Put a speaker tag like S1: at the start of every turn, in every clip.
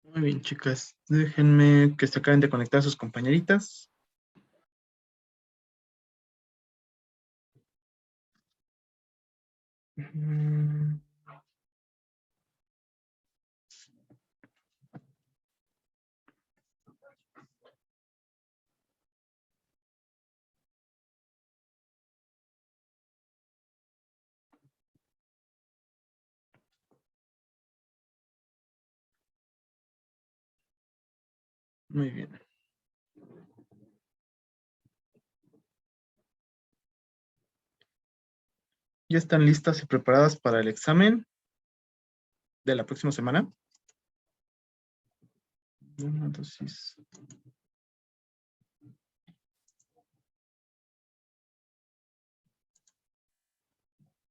S1: Muy bien, chicas. Déjenme que se acaben de conectar sus compañeritas. Mm, Muy bien. ¿Ya están listas y preparadas para el examen de la próxima semana? Una dosis.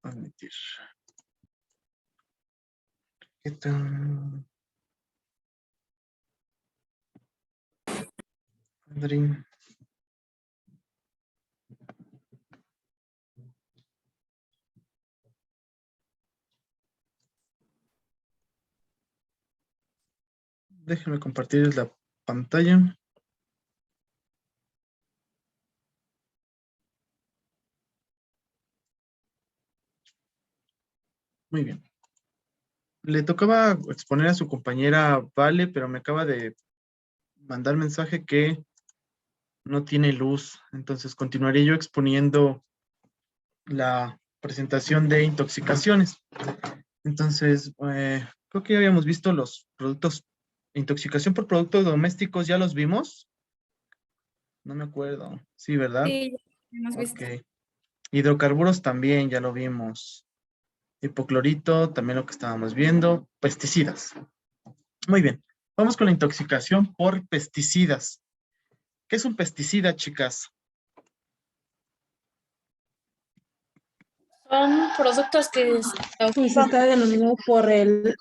S1: Admitir. ¿Qué tal? Adri. Déjenme compartir la pantalla. Muy bien. Le tocaba exponer a su compañera Vale, pero me acaba de mandar mensaje que no tiene luz. Entonces continuaré yo exponiendo la presentación de intoxicaciones. Entonces, creo que ya habíamos visto los productos, intoxicación por productos domésticos, ¿ya los vimos? No me acuerdo. Sí, ¿verdad?
S2: Sí, ya hemos
S1: Ok.
S2: visto.
S1: Hidrocarburos también, ya lo vimos. Hipoclorito, también lo que estábamos viendo. Pesticidas. Muy bien. Vamos con la intoxicación por pesticidas. ¿Qué es un pesticida, chicas?
S2: Son productos que se
S3: Pues
S2: ocupan.
S3: está denominado por el...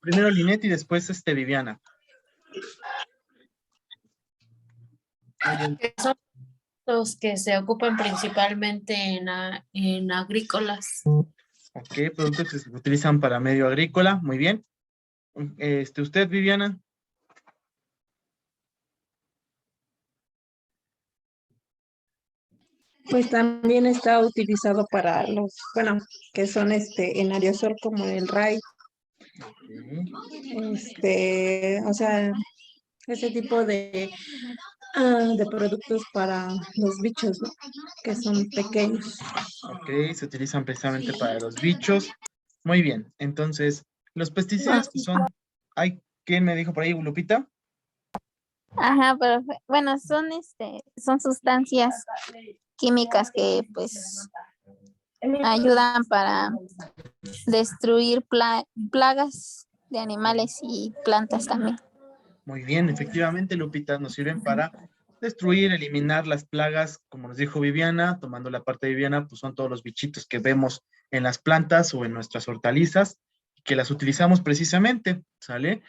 S1: Primero Linet y después Viviana. Muy bien.
S2: Que son los que se ocupan principalmente en agrícolas.
S1: Ok, productos que se utilizan para medio agrícola. Muy bien. Usted, Viviana.
S3: Pues también está utilizado para los, bueno, que son en aerosol como el RAI, o sea, ese tipo de productos para los bichos, ¿no? Que son pequeños.
S1: Ok, se utilizan precisamente para los bichos. Muy bien. Entonces, los
S4: Ah,
S1: pesticidas que son. Ay, ¿quién me dijo por ahí, Lupita?
S4: ajá, pero bueno, son sustancias químicas que pues ayudan para destruir plagas de animales y plantas también.
S1: Muy bien, efectivamente, Lupita, nos sirven para destruir, eliminar las plagas, como nos dijo Viviana, tomando la parte de Viviana, pues son todos los bichitos que vemos en las plantas o en nuestras hortalizas, que las utilizamos precisamente, ¿sale?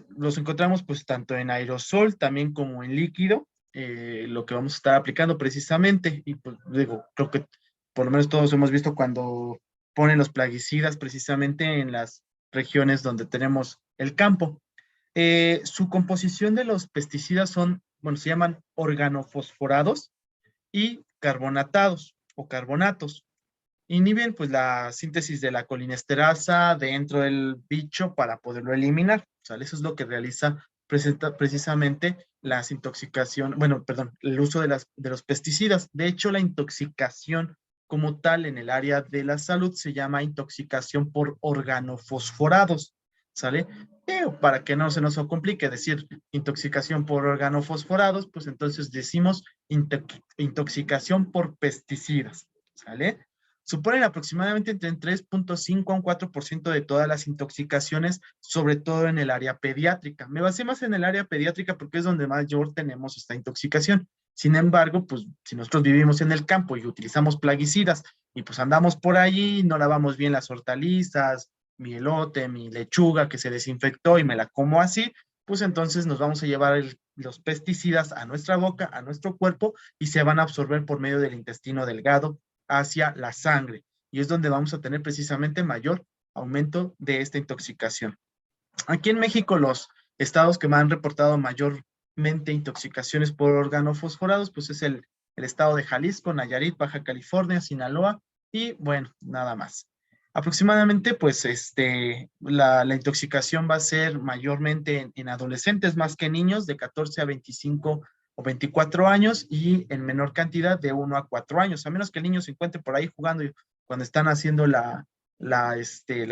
S1: Los encontramos pues tanto en aerosol también como en líquido, lo que vamos a estar aplicando precisamente, y pues digo, creo que por lo menos todos hemos visto cuando ponen los plaguicidas precisamente en las regiones donde tenemos el campo. Su composición de los pesticidas son, bueno, se llaman organofosforados y carbonatados o carbonatos. Inhiben pues la síntesis de la colinesterasa dentro del bicho para poderlo eliminar. ¿Sale? Eso es lo que realiza precisamente las intoxicación, bueno, perdón, el uso de los pesticidas. De hecho, la intoxicación como tal en el área de la salud se llama intoxicación por organofosforados. ¿Sale? Pero para que no se nos complique decir intoxicación por organofosforados, pues entonces decimos intoxicación por pesticidas. ¿Sale? Suponen aproximadamente entre un 3.5 a un 4% de todas las intoxicaciones, sobre todo en el área pediátrica. Me basé más en el área pediátrica porque es donde mayor tenemos esta intoxicación. Sin embargo, pues si nosotros vivimos en el campo y utilizamos plaguicidas y pues andamos por allí, no lavamos bien las hortalizas, mi elote, mi lechuga que se desinfectó y me la como así, pues entonces nos vamos a llevar los pesticidas a nuestra boca, a nuestro cuerpo y se van a absorber por medio del intestino delgado hacia la sangre. Y es donde vamos a tener precisamente mayor aumento de esta intoxicación. Aquí en México, los estados que me han reportado mayormente intoxicaciones por organofosforados, pues es el estado de Jalisco, Nayarit, Baja California, Sinaloa, y bueno, nada más. Aproximadamente, pues, la intoxicación va a ser mayormente en adolescentes más que en niños, de 14 a 25 o 24 años, y en menor cantidad de 1 a 4 años, a menos que el niño se encuentre por ahí jugando cuando están haciendo la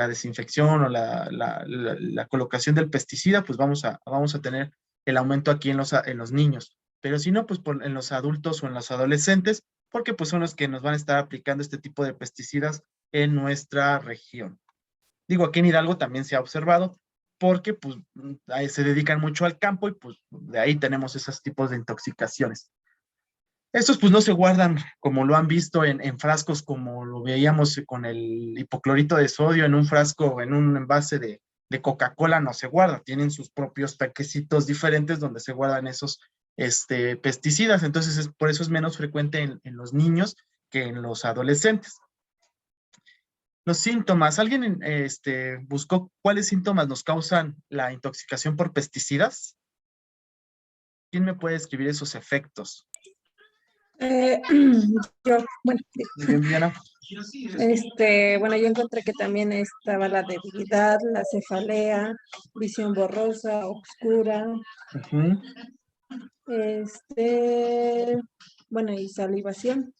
S1: desinfección o la colocación del pesticida, pues vamos a tener el aumento aquí en los niños. Pero si no, pues en los adultos o en los adolescentes, porque pues son los que nos van a estar aplicando este tipo de pesticidas en nuestra región. Digo, aquí en Hidalgo también se ha observado, porque pues ahí se dedican mucho al campo y pues de ahí tenemos esos tipos de intoxicaciones. Estos pues no se guardan como lo han visto en frascos como lo veíamos con el hipoclorito de sodio en un frasco, en un envase de Coca-Cola, no se guarda, tienen sus propios paquecitos diferentes donde se guardan esos pesticidas, entonces por eso es menos frecuente en los niños que en los adolescentes. Los síntomas, ¿alguien buscó cuáles síntomas nos causan la intoxicación por pesticidas? ¿Quién me puede escribir esos efectos?
S3: Yo, bueno,
S1: Muy bien, Viviana.
S3: bueno, yo encontré que también estaba la debilidad, la cefalea, visión borrosa, oscura,
S1: Ujú.
S3: bueno, y salivación.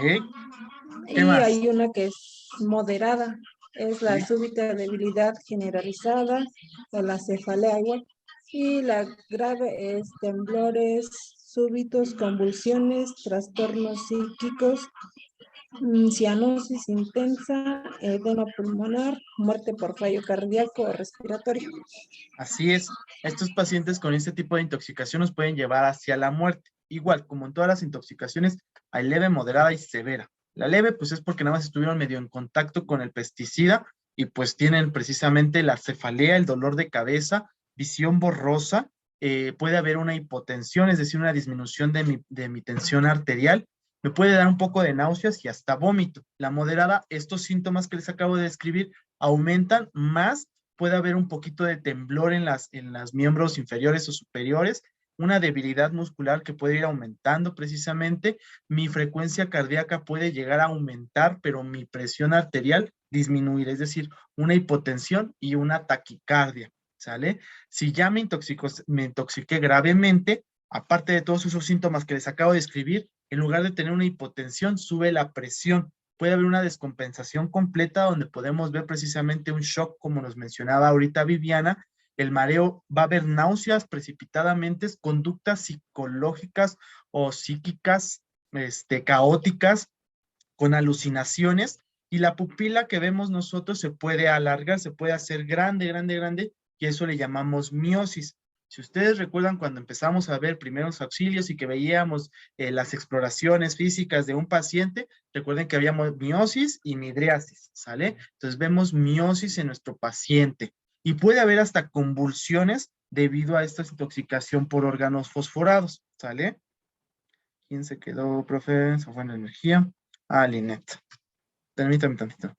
S1: ¿Qué
S3: Y
S1: más?
S3: hay una que es moderada, es la
S1: Sí.
S3: súbita debilidad generalizada o la cefalea igual. Y la grave es temblores súbitos, convulsiones, trastornos psíquicos, cianosis intensa, edema pulmonar, muerte por fallo cardíaco o respiratorio.
S1: Así es, estos pacientes con este tipo de intoxicación nos pueden llevar hacia la muerte. Igual, como en todas las intoxicaciones, hay leve, moderada y severa. La leve, pues es porque nada más estuvieron medio en contacto con el pesticida y pues tienen precisamente la cefalea, el dolor de cabeza, visión borrosa, puede haber una hipotensión, es decir, una disminución de mi tensión arterial, me puede dar un poco de náuseas y hasta vómito. La moderada, estos síntomas que les acabo de describir aumentan más, puede haber un poquito de temblor en las miembros inferiores o superiores, una debilidad muscular que puede ir aumentando precisamente, mi frecuencia cardíaca puede llegar a aumentar, pero mi presión arterial disminuir, es decir, una hipotensión y una taquicardia, ¿sale? Si ya me intoxiqué gravemente, aparte de todos esos síntomas que les acabo de describir, en lugar de tener una hipotensión, sube la presión. Puede haber una descompensación completa donde podemos ver precisamente un shock, como nos mencionaba ahorita Viviana, el mareo, va a haber náuseas precipitadamente, conductas psicológicas o psíquicas, caóticas, con alucinaciones, y la pupila que vemos nosotros se puede alargar, se puede hacer grande, grande, grande, y eso le llamamos miosis. Si ustedes recuerdan cuando empezamos a ver primeros auxilios y que veíamos las exploraciones físicas de un paciente, recuerden que habíamos miosis y midriasis, ¿sale? Entonces vemos miosis en nuestro paciente y puede haber hasta convulsiones debido a esta intoxicación por órganos fosforados, ¿sale? ¿Quién se quedó, profe? Se fue en la energía. Ah, Linet. Permítame tantito.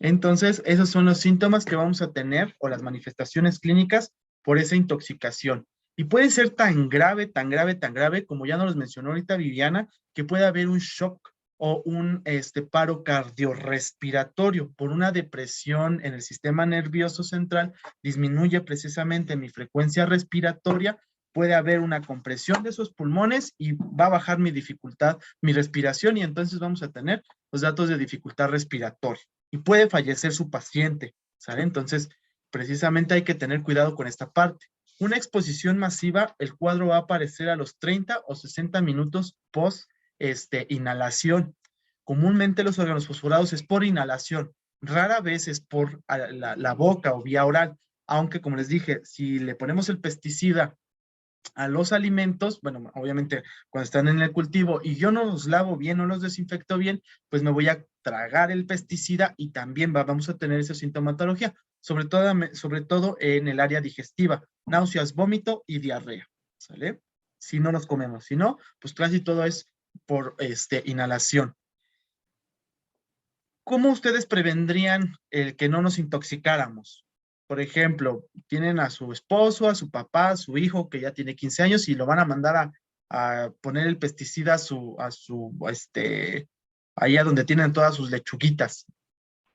S1: Entonces, esos son los síntomas que vamos a tener o las manifestaciones clínicas por esa intoxicación. Y puede ser tan grave, tan grave, tan grave, como ya nos los mencionó ahorita Viviana, que puede haber un shock o un paro cardiorrespiratorio por una depresión en el sistema nervioso central, disminuye precisamente mi frecuencia respiratoria, puede haber una compresión de esos pulmones y va a bajar mi dificultad, mi respiración, y entonces vamos a tener los datos de dificultad respiratoria y puede fallecer su paciente, ¿sale? Entonces, precisamente hay que tener cuidado con esta parte. Una exposición masiva, el cuadro va a aparecer a los 30 o 60 minutos post inhalación. Comúnmente los órganos fosforados es por inhalación, rara vez es por la boca o vía oral, aunque como les dije, si le ponemos el pesticida a los alimentos, bueno, obviamente cuando están en el cultivo y yo no los lavo bien, no los desinfecto bien, pues me voy a tragar el pesticida y también vamos a tener esa sintomatología, sobre todo en el área digestiva, náuseas, vómito y diarrea, ¿sale? si no los comemos. Si no, pues casi todo es por inhalación. ¿Cómo ustedes prevendrían el que no nos intoxicáramos? Por ejemplo, tienen a su esposo, a su papá, a su hijo que ya tiene 15 años y lo van a mandar a poner el pesticida allá donde tienen todas sus lechuguitas.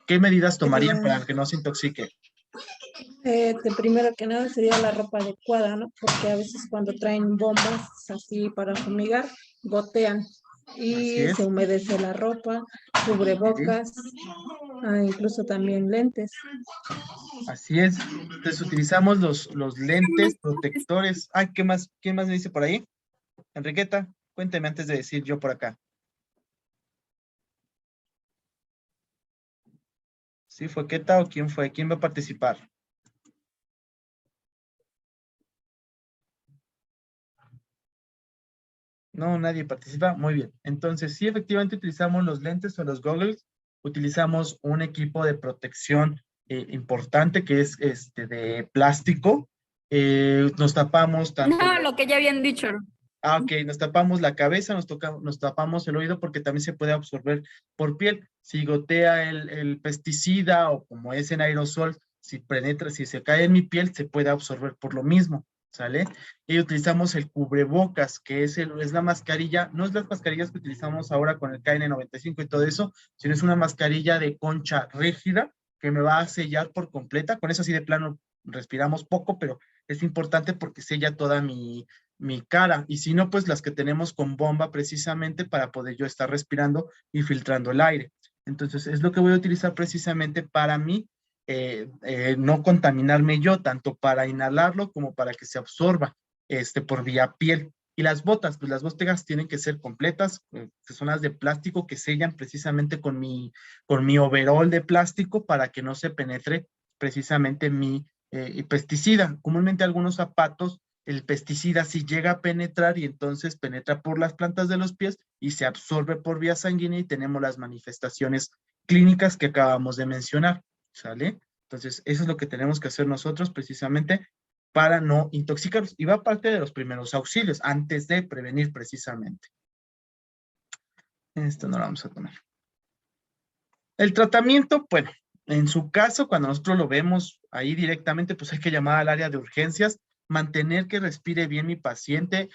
S1: ¿Qué medidas tomarían para que no se intoxique?
S3: Primero que nada sería la ropa adecuada, ¿no? Porque a veces cuando traen bombas así para fumigar, gotean
S1: Así
S3: y
S1: es.
S3: se humedece la ropa, cubrebocas, incluso también lentes.
S1: Así es. Entonces utilizamos los lentes protectores. Ay, ¿qué más me dice por ahí? Enriqueta, cuénteme antes de decir yo por acá. ¿Sí fue Queta o quién fue? ¿Quién va a participar? No, nadie participa. Muy bien. Entonces, sí, efectivamente utilizamos los lentes o los goggles. Utilizamos un equipo de protección importante que es de plástico. Nos tapamos tanto.
S5: No, lo que ya habían dicho.
S1: Ok, nos tapamos la cabeza, nos tapamos el oído porque también se puede absorber por piel. Si gotea el pesticida o como es en aerosol, si penetra, si se cae en mi piel, se puede absorber por lo mismo, ¿sale? Y utilizamos el cubrebocas, que es la mascarilla, no es las mascarillas que utilizamos ahora con el KN95 y todo eso, sino es una mascarilla de concha rígida que me va a sellar por completa. Con eso así de plano respiramos poco, pero es importante porque sella toda mi cara, y si no, pues las que tenemos con bomba precisamente para poder yo estar respirando y filtrando el aire. Entonces, es lo que voy a utilizar precisamente para mí, no contaminarme yo, tanto para inhalarlo como para que se absorba por vía piel. Y las botas, pues las botas tienen que ser completas, que son las de plástico que sellan precisamente con mi overol de plástico para que no se penetre precisamente mi pesticida. Comúnmente algunos zapatos el pesticida sí llega a penetrar y entonces penetra por las plantas de los pies y se absorbe por vía sanguínea y tenemos las manifestaciones clínicas que acabamos de mencionar, ¿sale? Entonces, eso es lo que tenemos que hacer nosotros precisamente para no intoxicarlos. Y va parte de los primeros auxilios, antes de prevenir precisamente. Esto no lo vamos a tomar. El tratamiento, bueno, en su caso, cuando nosotros lo vemos ahí directamente, pues hay que llamar al área de urgencias, mantener que respire bien mi paciente,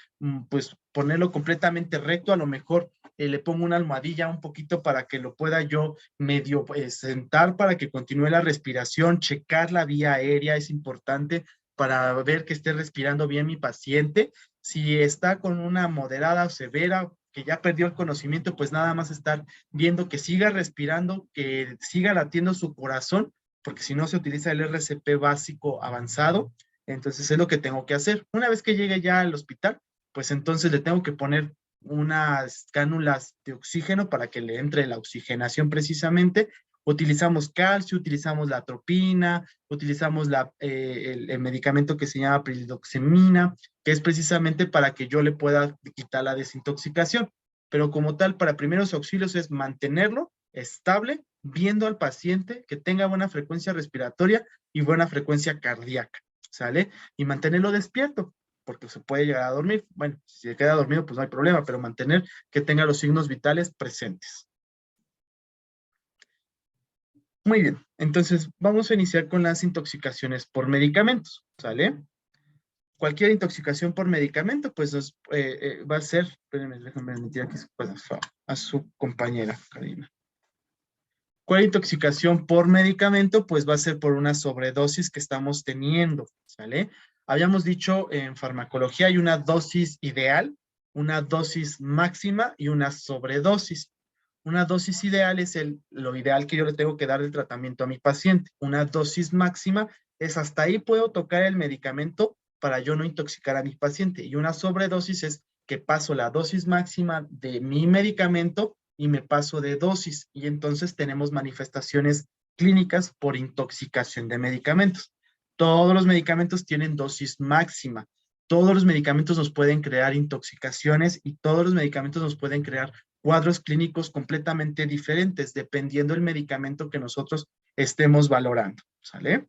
S1: pues ponerlo completamente recto, a lo mejor le pongo una almohadilla un poquito para que lo pueda yo medio sentar para que continúe la respiración, checar la vía aérea es importante para ver que esté respirando bien mi paciente. Si está con una moderada o severa, que ya perdió el conocimiento, pues nada más estar viendo que siga respirando, que siga latiendo su corazón, porque si no se utiliza el RCP básico avanzado. Entonces es lo que tengo que hacer. Una vez que llegue ya al hospital, pues entonces le tengo que poner unas cánulas de oxígeno para que le entre la oxigenación precisamente. Utilizamos calcio, utilizamos la atropina, utilizamos el medicamento que se llama prilidoximina, que es precisamente para que yo le pueda quitar la desintoxicación. Pero como tal, para primeros auxilios es mantenerlo estable, viendo al paciente que tenga buena frecuencia respiratoria y buena frecuencia cardíaca. ¿Sale? Y mantenerlo despierto, porque se puede llegar a dormir. Bueno, si se queda dormido, pues no hay problema, pero mantener que tenga los signos vitales presentes. Muy bien, entonces vamos a iniciar con las intoxicaciones por medicamentos, ¿sale? Cualquier intoxicación por medicamento, pues va a ser, espérenme, déjenme admitir aquí a su compañera, Karina. ¿Cuál intoxicación por medicamento? Pues va a ser por una sobredosis que estamos teniendo, ¿sale? Habíamos dicho en farmacología hay una dosis ideal, una dosis máxima y una sobredosis. Una dosis ideal es lo ideal que yo le tengo que dar de tratamiento a mi paciente. Una dosis máxima es hasta ahí puedo tocar el medicamento para yo no intoxicar a mi paciente. Y una sobredosis es que paso la dosis máxima de mi medicamento y me paso de dosis y entonces tenemos manifestaciones clínicas por intoxicación de medicamentos. Todos los medicamentos tienen dosis máxima. Todos los medicamentos nos pueden crear intoxicaciones y todos los medicamentos nos pueden crear cuadros clínicos completamente diferentes dependiendo del medicamento que nosotros estemos valorando. ¿Sale?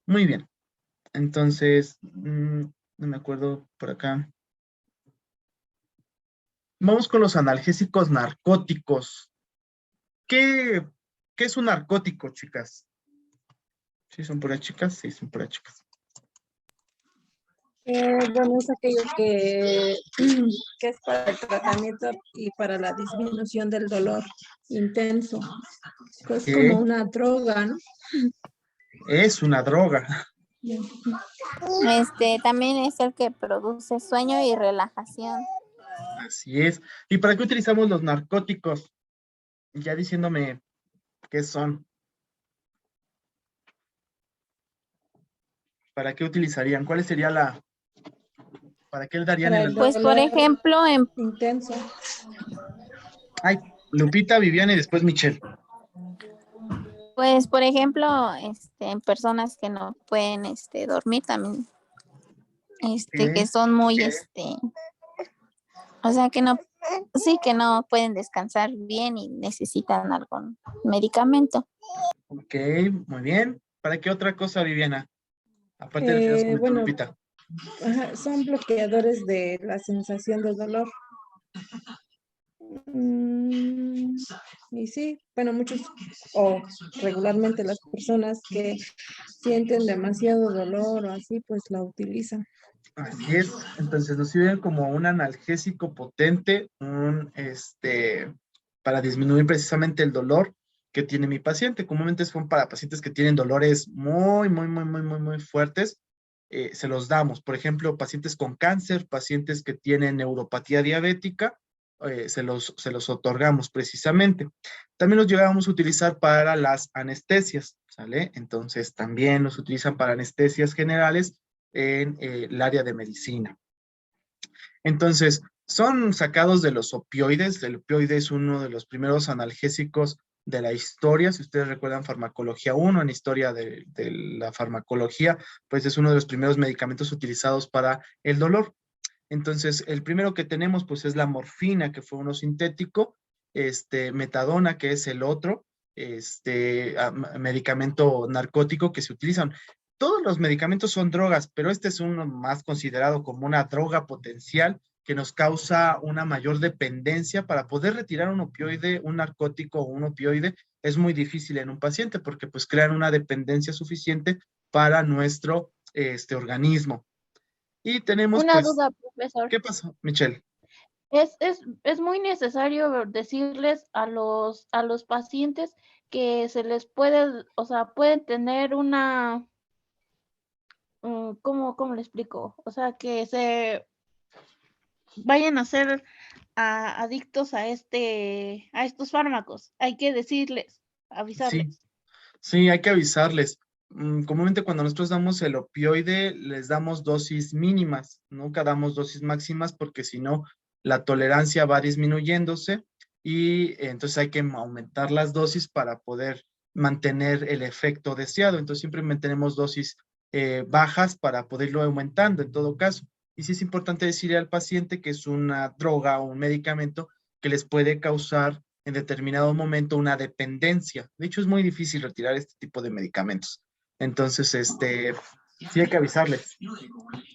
S1: Muy bien. Entonces, No me acuerdo por acá. Vamos con los analgésicos narcóticos. ¿Qué, qué es un narcótico, chicas? ¿Sí son puras chicas? Sí, son puras chicas.
S3: Bueno, es aquello que es para el tratamiento y para la disminución del dolor intenso. Es como
S1: ¿Qué
S3: una droga, ¿no?
S1: es una droga?
S4: También es el que produce sueño y relajación.
S1: Así es. ¿Y para qué utilizamos los narcóticos? Ya diciéndome qué son. ¿Para qué utilizarían? ¿Cuál sería para qué le darían
S3: Para
S1: el
S3: el
S4: Pues, por
S3: dolor
S4: ejemplo,
S3: intenso.
S1: Ay, Lupita, Viviana y después Michelle.
S4: en personas que no pueden dormir también, que
S1: ¿Qué?
S4: son muy, o sea, que no pueden descansar bien y necesitan algún medicamento.
S1: Ok, muy bien. ¿Para qué otra cosa, Viviana? Aparte de lo que nos comentó
S3: Bueno,
S1: Lupita.
S3: ajá, son bloqueadores de la sensación del dolor. Y sí, bueno, muchos o regularmente las personas que sienten demasiado dolor o así, pues la utilizan.
S1: Así es. Entonces nos sirven como un analgésico potente, para disminuir precisamente el dolor que tiene mi paciente. Comúnmente son para pacientes que tienen dolores muy, muy, muy, muy, muy, muy fuertes. Se los damos. Por ejemplo, pacientes con cáncer, pacientes que tienen neuropatía diabética, se los otorgamos precisamente. También los llevamos a utilizar para las anestesias, ¿sale? Entonces también los utilizan para anestesias generales en el área de medicina. Entonces, son sacados de los opioides. El opioide es uno de los primeros analgésicos de la historia. Si ustedes recuerdan Farmacología 1, en historia de la farmacología, pues es uno de los primeros medicamentos utilizados para el dolor. Entonces, el primero que tenemos, pues, es la morfina, que fue uno sintético, metadona, que es el otro, medicamento narcótico que se utilizan. Todos los medicamentos son drogas, pero este es uno más considerado como una droga potencial que nos causa una mayor dependencia. Para poder retirar un opioide, un narcótico o un opioide, es muy difícil en un paciente porque pues crean una dependencia suficiente para nuestro organismo. Y tenemos
S5: Una
S1: pues,
S5: duda, profesor.
S1: ¿qué pasó, Michelle?
S5: Es muy necesario decirles a los pacientes que se les puede, o sea, pueden tener una, ¿cómo le explico? O sea, que se vayan a ser adictos a estos fármacos. Hay que decirles,
S1: Sí,
S5: avisarles.
S1: sí, hay que avisarles. Comúnmente cuando nosotros damos el opioide, les damos dosis mínimas, nunca damos dosis máximas porque si no, la tolerancia va disminuyéndose y entonces hay que aumentar las dosis para poder mantener el efecto deseado. Entonces siempre mantenemos dosis bajas para poderlo aumentando en todo caso. Y sí es importante decirle al paciente que es una droga o un medicamento que les puede causar en determinado momento una dependencia. De hecho, es muy difícil retirar este tipo de medicamentos. Entonces, sí hay que avisarles.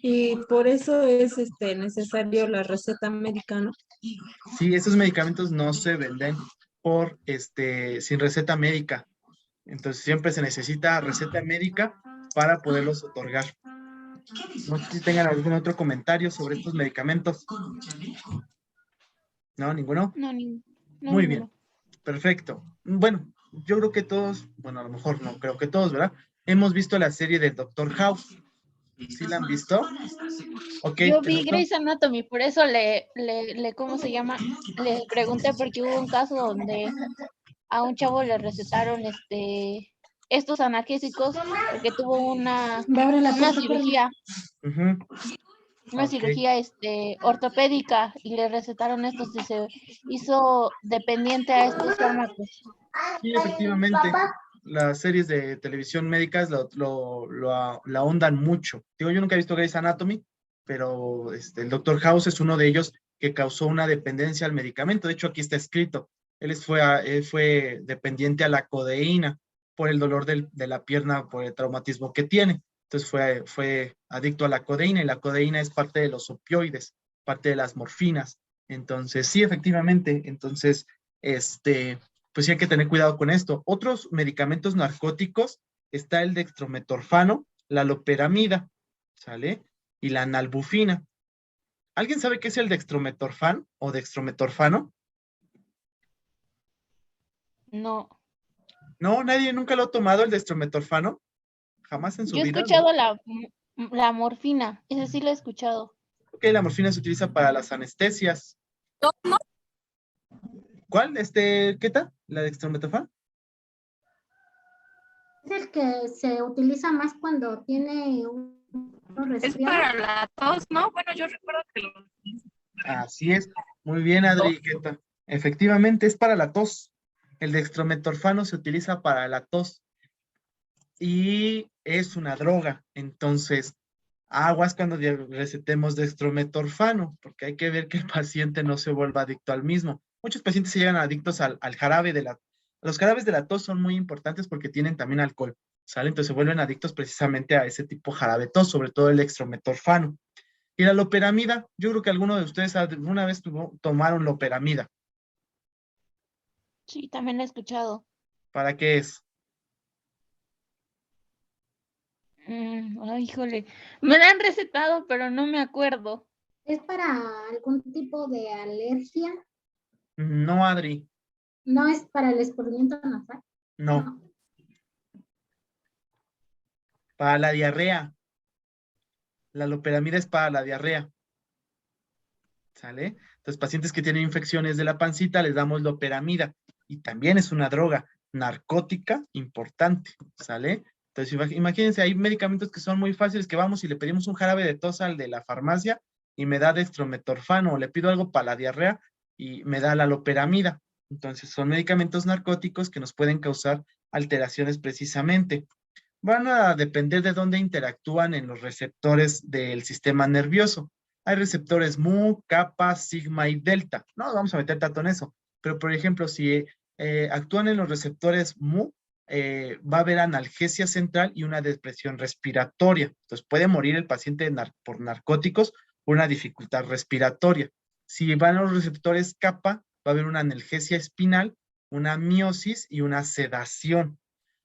S3: Y por eso es necesario la receta médica, ¿no?
S1: Sí, esos medicamentos no se venden sin receta médica. Entonces, siempre se necesita receta médica para poderlos otorgar. No sé si tengan algún otro comentario sobre estos medicamentos. ¿No? ¿Ninguno?
S5: No, no
S1: Muy
S5: ninguno.
S1: bien. Perfecto. Bueno, yo creo que todos, bueno, a lo mejor no creo que todos, ¿verdad? Hemos visto la serie del Doctor House. ¿Sí la han visto? Ok,
S5: Yo
S1: el
S5: vi
S1: doctor.
S5: Grey's Anatomy, por eso ¿cómo se llama? Le pregunté porque hubo un caso donde a un chavo le recetaron estos analgésicos porque tuvo
S3: Abre la
S5: una
S3: puerta, córrele.
S5: cirugía,
S1: Ujú,
S5: una
S1: ok.
S5: cirugía ortopédica y le recetaron estos y se hizo dependiente a estos fármacos.
S1: Sí, efectivamente, las series de televisión médicas la ahondan mucho. Digo, yo nunca he visto Grey's Anatomy, pero el Doctor House es uno de ellos que causó una dependencia al medicamento. De hecho, aquí está escrito. Él fue dependiente a la codeína por el dolor de la pierna, por el traumatismo que tiene. Entonces fue adicto a la codeína, y la codeína es parte de los opioides, parte de las morfinas. Entonces, sí, efectivamente, entonces, pues sí hay que tener cuidado con esto. Otros medicamentos narcóticos, está el dextrometorfano, la loperamida, ¿sale? Y la nalbufina. ¿Alguien sabe qué es el dextrometorfán o dextrometorfano?
S5: No.
S1: No, nadie nunca lo ha tomado el dextrometorfano, jamás en su
S5: Yo he
S1: vida, ¿no?
S5: escuchado la morfina, ese sí lo he escuchado.
S1: Ok, la morfina se utiliza para las anestesias. ¿Cuál? ¿Qué tal? ¿La dextrometorfano?
S6: Es el que se utiliza más cuando tiene un
S7: Es
S6: resfriado.
S7: para la tos, ¿no? Bueno, yo recuerdo que lo...
S1: Así es. Muy bien, Adri, ¿qué tal? Efectivamente, es para la tos. El dextrometorfano se utiliza para la tos y es una droga. Entonces, aguas cuando recetemos dextrometorfano, porque hay que ver que el paciente no se vuelva adicto al mismo. Muchos pacientes se llegan adictos al jarabe de la... Los jarabes de la tos son muy importantes porque tienen también alcohol, ¿sale? Entonces se vuelven adictos precisamente a ese tipo jarabe tos, sobre todo el dextrometorfano. Y la loperamida, yo creo que alguno de ustedes alguna vez tomaron loperamida.
S5: Sí, también lo he escuchado.
S1: ¿Para qué es?
S5: Ay, híjole, me la han recetado, pero no me acuerdo.
S6: ¿Es para algún tipo de alergia?
S1: No, Adri,
S6: ¿No es para el escurrimiento nasal?
S1: no. Para la diarrea. La loperamida es para la diarrea, ¿sale? Entonces, pacientes que tienen infecciones de la pancita, les damos loperamida. Y también es una droga narcótica importante, ¿sale? Entonces, imagínense, hay medicamentos que son muy fáciles, que vamos y le pedimos un jarabe de tos al de la farmacia y me da dextrometorfano, o le pido algo para la diarrea y me da la loperamida. Entonces, son medicamentos narcóticos que nos pueden causar alteraciones precisamente. Van a depender de dónde interactúan en los receptores del sistema nervioso. Hay receptores mu, kappa, sigma y delta. No vamos a meter tanto en eso, pero por ejemplo, si actúan en los receptores mu, va a haber analgesia central y una depresión respiratoria. Entonces puede morir el paciente por narcóticos por una dificultad respiratoria. Si van a los receptores kappa, va a haber una analgesia espinal, una miosis y una sedación.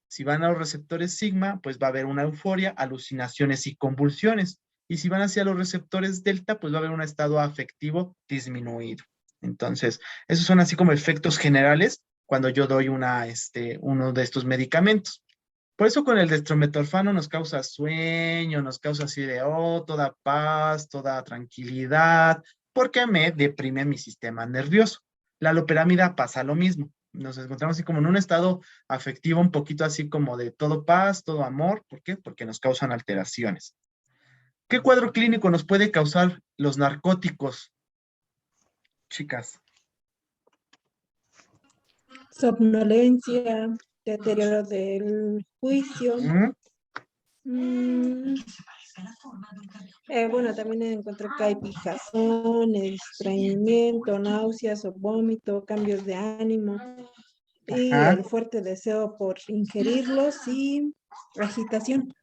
S1: Si van a los receptores sigma, pues va a haber una euforia, alucinaciones y convulsiones. Y si van hacia los receptores delta, pues va a haber un estado afectivo disminuido. Entonces, esos son así como efectos generales cuando yo doy uno de estos medicamentos. Por eso con el dextrometorfano nos causa sueño, nos causa así de, toda paz, toda tranquilidad, porque me deprime mi sistema nervioso. La loperamida pasa lo mismo. Nos encontramos así como en un estado afectivo un poquito así como de todo paz, todo amor. ¿Por qué? Porque nos causan alteraciones. ¿Qué cuadro clínico nos puede causar los narcóticos, chicas?
S3: Somnolencia, deterioro del juicio. Bueno, también encontré que hay picazón, estreñimiento, náuseas o vómito, cambios de ánimo y
S1: Ajá.
S3: el fuerte deseo por ingerirlos y agitación.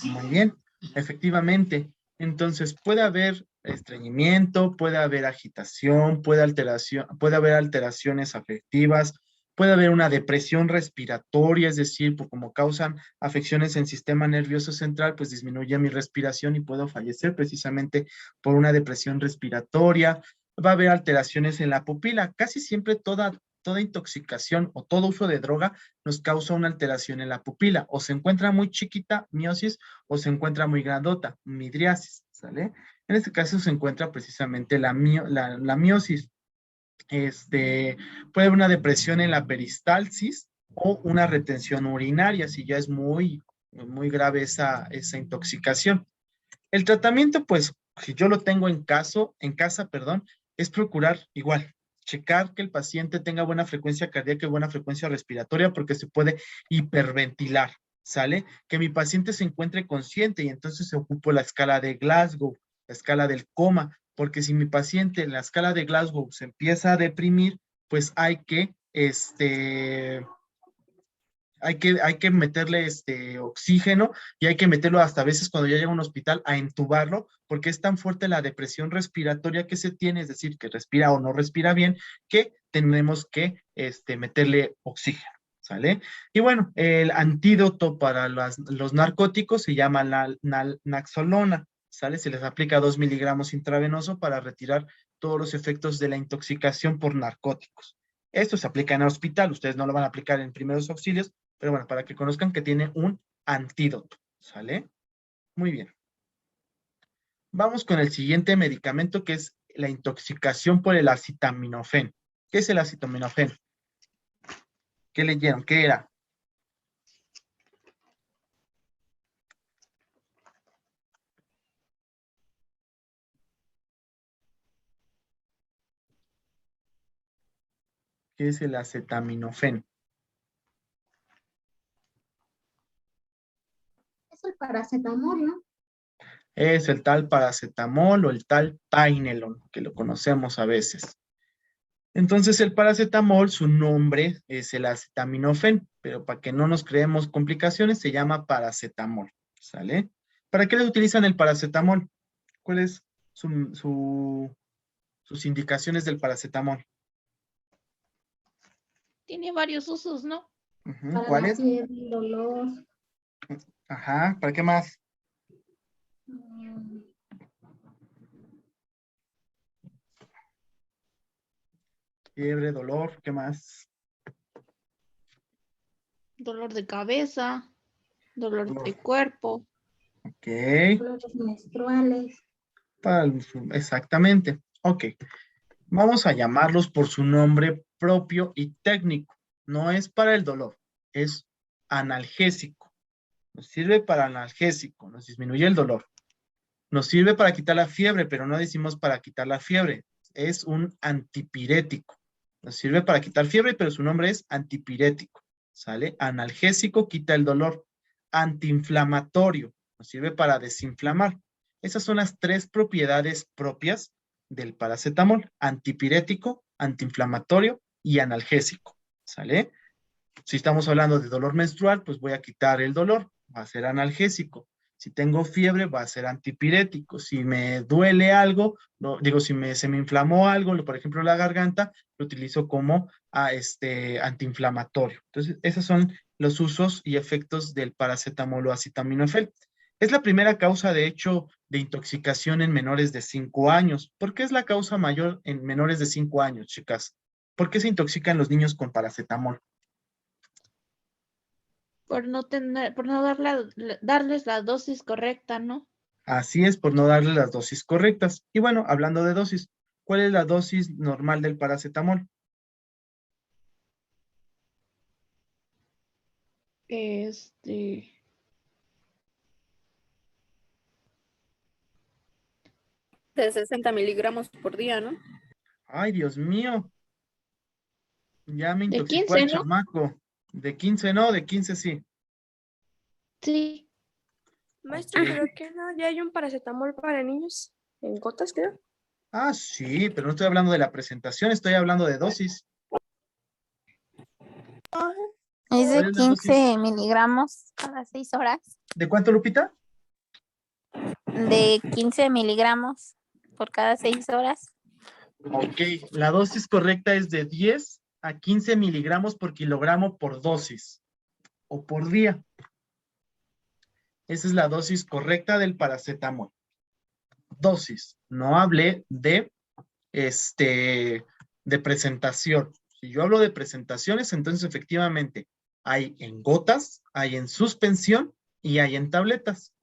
S1: Muy bien, efectivamente. Entonces, puede haber estreñimiento, puede haber agitación, puede haber alteraciones afectivas, puede haber una depresión respiratoria, es decir, como causan afecciones en el sistema nervioso central, pues disminuye mi respiración y puedo fallecer precisamente por una depresión respiratoria. Va a haber alteraciones en la pupila. Casi siempre toda intoxicación o todo uso de droga nos causa una alteración en la pupila. O se encuentra muy chiquita, miosis, o se encuentra muy grandota, midriasis, ¿sale? En este caso se encuentra precisamente la miosis. Puede haber una depresión en la peristalsis o una retención urinaria, si ya es muy, muy grave esa intoxicación. El tratamiento, pues, si yo lo tengo en casa, perdón, es procurar igual, checar que el paciente tenga buena frecuencia cardíaca y buena frecuencia respiratoria porque se puede hiperventilar, ¿sale? Que mi paciente se encuentre consciente y entonces se ocupa la escala de Glasgow, la escala del coma, porque si mi paciente en la escala de Glasgow se empieza a deprimir, pues hay que hay que meterle oxígeno y hay que meterlo hasta a veces cuando ya llega a un hospital a entubarlo, porque es tan fuerte la depresión respiratoria que se tiene, es decir, que respira o no respira bien, que tenemos que meterle oxígeno, ¿sale? Y bueno, el antídoto para los narcóticos se llama la naxolona, ¿sale? Se les aplica 2 miligramos intravenoso para retirar todos los efectos de la intoxicación por narcóticos. Esto se aplica en el hospital, ustedes no lo van a aplicar en primeros auxilios, pero bueno, para que conozcan que tiene un antídoto, ¿sale? Muy bien. Vamos con el siguiente medicamento, que es la intoxicación por el acetaminofén. ¿Qué es el acetaminofén? ¿Qué leyeron? ¿Qué era? ¿Qué es el acetaminofén?
S6: Es el paracetamol, ¿no?
S1: Es el tal paracetamol o el tal Tylenol, que lo conocemos a veces. Entonces el paracetamol, su nombre es el acetaminofén, pero para que no nos creemos complicaciones, se llama paracetamol, ¿sale? ¿Para qué les utilizan el paracetamol? ¿Cuáles sus indicaciones del paracetamol?
S5: Tiene varios usos, ¿no?
S1: Ujú,
S6: Para la
S1: ¿cuáles?
S6: fiebre, el dolor.
S1: Ajá, ¿para qué más?
S6: mm,
S1: Fiebre, dolor, ¿qué más?
S5: Dolor de cabeza, dolor
S1: Dolor.
S5: de cuerpo.
S1: Ok,
S6: dolores menstruales.
S1: exactamente. Ok, vamos a llamarlos por su nombre propio y técnico. No es para el dolor, es analgésico. Nos sirve para analgésico, nos disminuye el dolor. Nos sirve para quitar la fiebre, pero no decimos para quitar la fiebre. Es un antipirético. Nos sirve para quitar fiebre, pero su nombre es antipirético. ¿Sale? Analgésico, quita el dolor. Antiinflamatorio. Nos sirve para desinflamar. Esas son las 3 propiedades propias del paracetamol. Antipirético, antiinflamatorio y analgésico. ¿Sale? Si estamos hablando de dolor menstrual, pues voy a quitar el dolor. Va a ser analgésico. Si tengo fiebre, va a ser antipirético. Si me duele algo, si se me inflamó algo, por ejemplo la garganta, lo utilizo como antiinflamatorio. Entonces, esos son los usos y efectos del paracetamol o acetaminofén. Es la primera causa, de hecho, de intoxicación en menores de 5 años. ¿Por qué es la causa mayor en menores de 5 años, chicas? ¿Por qué se intoxican los niños con paracetamol?
S5: Por no darles la dosis correcta, ¿no?
S1: Así es, por no darle las dosis correctas. Y bueno, hablando de dosis, ¿cuál es la dosis normal del paracetamol?
S5: Este,
S8: De 60 miligramos por día, ¿no?
S1: Ay, Dios mío, ya me
S5: de
S1: intoxicó
S5: 15,
S1: el
S5: ¿no?
S1: chamaco. De 15 no, de 15 sí.
S5: Sí.
S9: Maestro,
S1: Ok.
S9: ¿pero qué no? ¿Ya hay un paracetamol para niños? ¿En gotas, creo?
S1: Ah, sí, pero no estoy hablando de la presentación, estoy hablando de dosis.
S4: Es
S1: ¿Cuál
S4: de
S1: es la dosis?
S4: 15 miligramos cada 6 horas.
S1: ¿De cuánto, Lupita?
S4: De 15 miligramos por cada 6 horas.
S1: Ok, la dosis correcta es de 10 a 15 miligramos por kilogramo por dosis o por día. Esa es la dosis correcta del paracetamol. Dosis. No hablé de presentación. Si yo hablo de presentaciones, entonces efectivamente hay en gotas, hay en suspensión y hay en tabletas.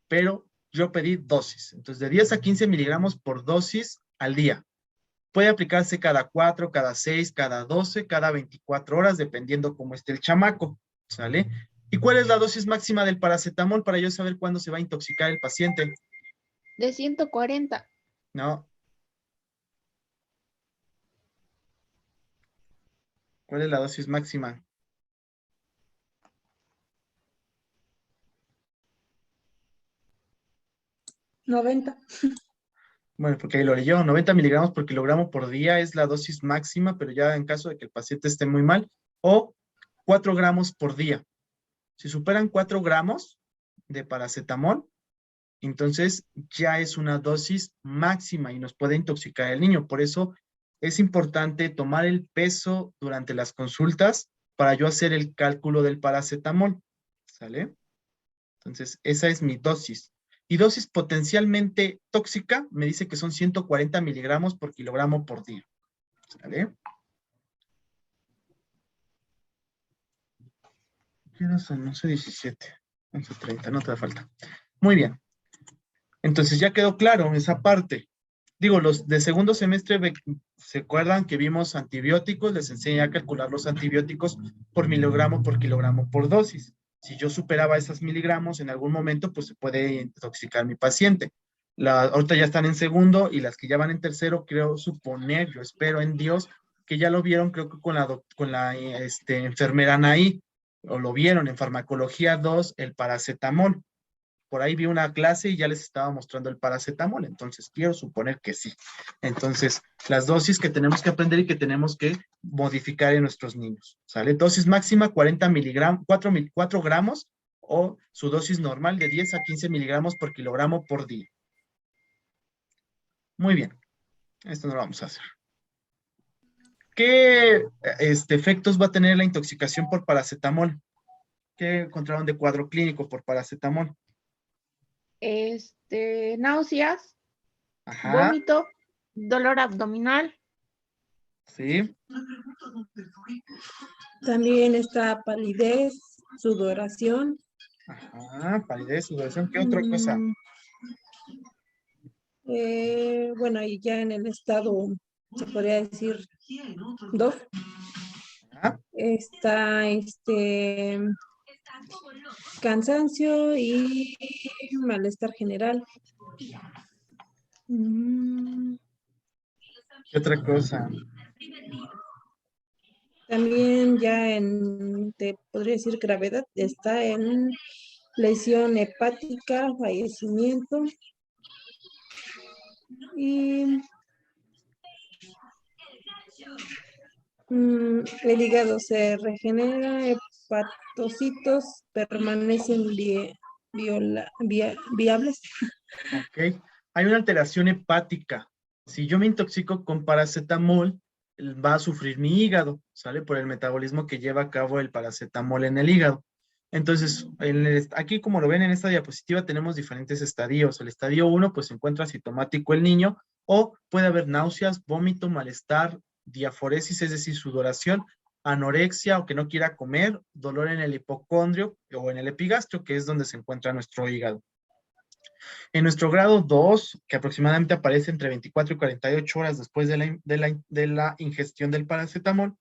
S1: Pero yo pedí dosis. Entonces, de 10 a 15 miligramos por dosis al día. Puede aplicarse cada 4, cada 6, cada 12, cada 24 horas, dependiendo cómo esté el chamaco. ¿Sale? ¿Y cuál es la dosis máxima del paracetamol para yo saber cuándo se va a intoxicar el paciente?
S5: De 140.
S1: No. ¿Cuál es la dosis máxima?
S3: ¿90?
S1: Bueno, porque ahí lo leyó, 90 miligramos por kilogramo por día es la dosis máxima, pero ya en caso de que el paciente esté muy mal, o 4 gramos por día. Si superan 4 gramos de paracetamol, entonces ya es una dosis máxima y nos puede intoxicar el niño. Por eso es importante tomar el peso durante las consultas para yo hacer el cálculo del paracetamol. ¿Sale? Entonces, esa es mi dosis. Y dosis potencialmente tóxica, me dice que son 140 miligramos por kilogramo por día. ¿Sale? ¿Qué no son? 11:17, 11:30, no te da falta. Muy bien. Entonces ya quedó claro esa parte. Digo, los de segundo semestre, ¿se acuerdan que vimos antibióticos? Les enseñé a calcular los antibióticos por miligramo por kilogramo por dosis. Si yo superaba esos miligramos en algún momento, pues se puede intoxicar mi paciente. Ahorita ya están en segundo y las que ya van en tercero, creo suponer, yo espero en Dios, que ya lo vieron, creo que con la enfermera Anaí, o lo vieron en farmacología 2, el paracetamol. Por ahí vi una clase y ya les estaba mostrando el paracetamol, entonces quiero suponer que sí. Entonces, las dosis que tenemos que aprender y que tenemos que modificar en nuestros niños, ¿sale? Dosis máxima 40 miligramos, 4 gramos, o su dosis normal de 10 a 15 miligramos por kilogramo por día. Muy bien, esto no lo vamos a hacer. ¿Qué efectos va a tener la intoxicación por paracetamol? ¿Qué encontraron de cuadro clínico por paracetamol?
S5: Náuseas,
S1: Ajá,
S5: vómito, dolor abdominal.
S1: sí.
S3: También está palidez, sudoración.
S1: Ajá, palidez, sudoración. ¿Qué otra cosa?
S3: Bueno, y ya en el estado, se podría decir, 2,
S1: Ajá,
S3: está cansancio y malestar general.
S1: ¿qué otra cosa?
S3: También ya te podría decir gravedad, está en lesión hepática, fallecimiento y el hígado se regenera, hepatocitos permanecen viables.
S1: Ok. Hay una alteración hepática. Si yo me intoxico con paracetamol, va a sufrir mi hígado, ¿sale? Por el metabolismo que lleva a cabo el paracetamol en el hígado. Entonces, aquí como lo ven en esta diapositiva, tenemos diferentes estadios. El estadio 1, pues se encuentra asintomático el niño, o puede haber náuseas, vómito, malestar, diaforesis, es decir, sudoración, anorexia o que no quiera comer, dolor en el hipocondrio o en el epigastrio, que es donde se encuentra nuestro hígado. En nuestro grado 2, que aproximadamente aparece entre 24 y 48 horas después de la ingestión del paracetamol,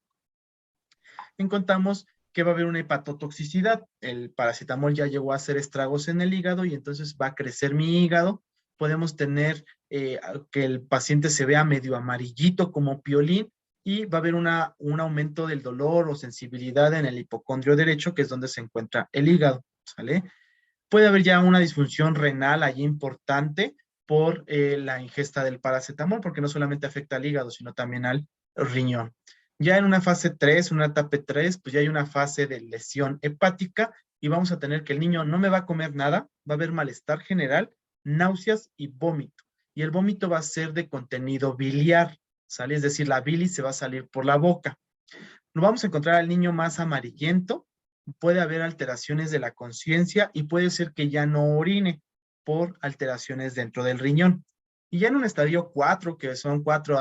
S1: encontramos que va a haber una hepatotoxicidad. El paracetamol ya llegó a hacer estragos en el hígado y entonces va a crecer mi hígado. Podemos tener que el paciente se vea medio amarillito como piolín y va a haber un aumento del dolor o sensibilidad en el hipocondrio derecho, que es donde se encuentra el hígado, ¿sale? Puede haber ya una disfunción renal allí importante por la ingesta del paracetamol, porque no solamente afecta al hígado, sino también al riñón. Ya en una fase 3, una etapa 3, pues ya hay una fase de lesión hepática y vamos a tener que el niño no me va a comer nada, va a haber malestar general, náuseas y vómito. Y el vómito va a ser de contenido biliar, ¿sale? Es decir, la bilis se va a salir por la boca. Nos vamos a encontrar al niño más amarillento, puede haber alteraciones de la conciencia y puede ser que ya no orine por alteraciones dentro del riñón. Y ya en un estadio 4, que son 4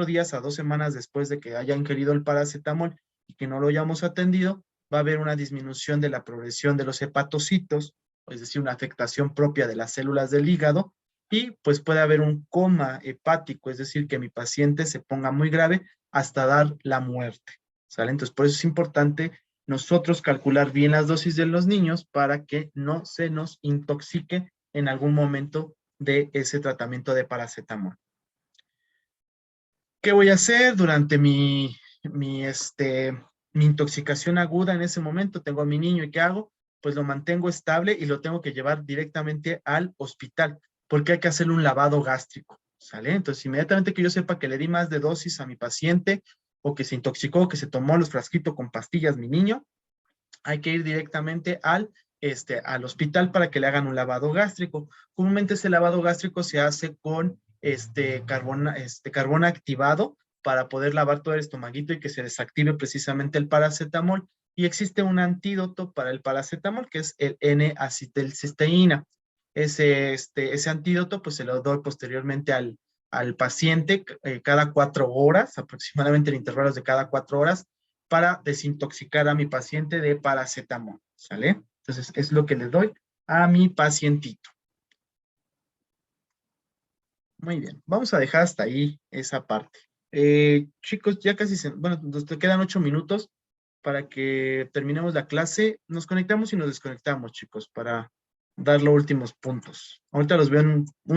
S1: días a 2 semanas después de que haya ingerido el paracetamol y que no lo hayamos atendido, va a haber una disminución de la progresión de los hepatocitos, es decir, una afectación propia de las células del hígado, y pues puede haber un coma hepático, es decir, que mi paciente se ponga muy grave hasta dar la muerte, ¿sale? Entonces, por eso es importante nosotros calcular bien las dosis de los niños para que no se nos intoxique en algún momento de ese tratamiento de paracetamol. ¿Qué voy a hacer durante mi intoxicación aguda en ese momento? Tengo a mi niño y ¿qué hago? Pues lo mantengo estable y lo tengo que llevar directamente al hospital porque hay que hacerle un lavado gástrico, ¿sale? Entonces, inmediatamente que yo sepa que le di más de dosis a mi paciente o que se intoxicó, que se tomó los frasquitos con pastillas, mi niño, hay que ir directamente al hospital para que le hagan un lavado gástrico. Comúnmente ese lavado gástrico se hace con carbón activado para poder lavar todo el estomaguito y que se desactive precisamente el paracetamol. Y existe un antídoto para el paracetamol que es el N-acetilcisteína. Ese antídoto pues se lo doy posteriormente al paciente cada 4 horas, aproximadamente en intervalos de cada 4 horas, para desintoxicar a mi paciente de paracetamol, ¿sale? Entonces, es lo que le doy a mi pacientito. Muy bien, vamos a dejar hasta ahí esa parte. Chicos, ya casi bueno, nos quedan 8 minutos para que terminemos la clase. Nos conectamos y nos desconectamos, chicos, para dar los últimos puntos. Ahorita los veo en un